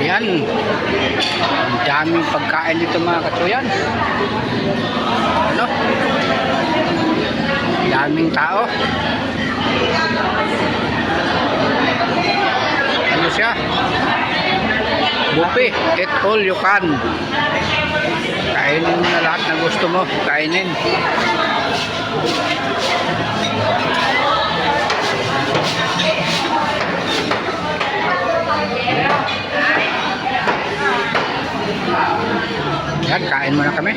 Ayan. Ang daming pagkain dito mga katsuyan. Ano? Daming tao. Ano siya? Buffet. Eat all you can. Kainin mo na lahat na gusto mo. Kainin. Yan, kain muna kami.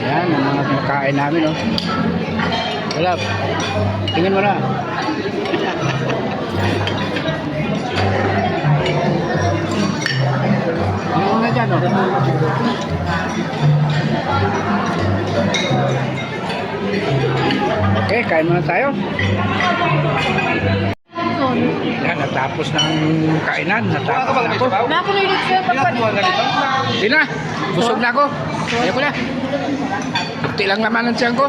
Yan, ang mga pagkain namin, oh. Wala. Tingin mo na. Tingin na dyan, oh. Okay, kain muna tayo. Yan, natapos ng kainan. Natapos na ako. Hindi na. Busog na ako. Ayoko na. Bukti lang naman ang tiyan ko.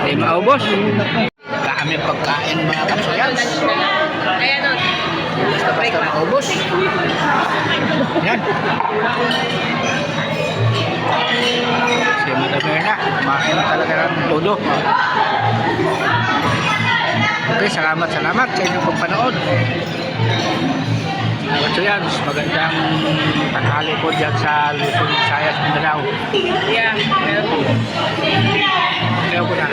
Hindi maubos. Dami pagkain mga katsoyan. Basta-basta maubos. Yan. Si Madam na. Kumain talaga ng todo. Okay, salamat sa inyong pagpanood. So yan, magandang tanghali po dyan sa Luzon, Visayas, Mindanao. Yeah. Kaya po na.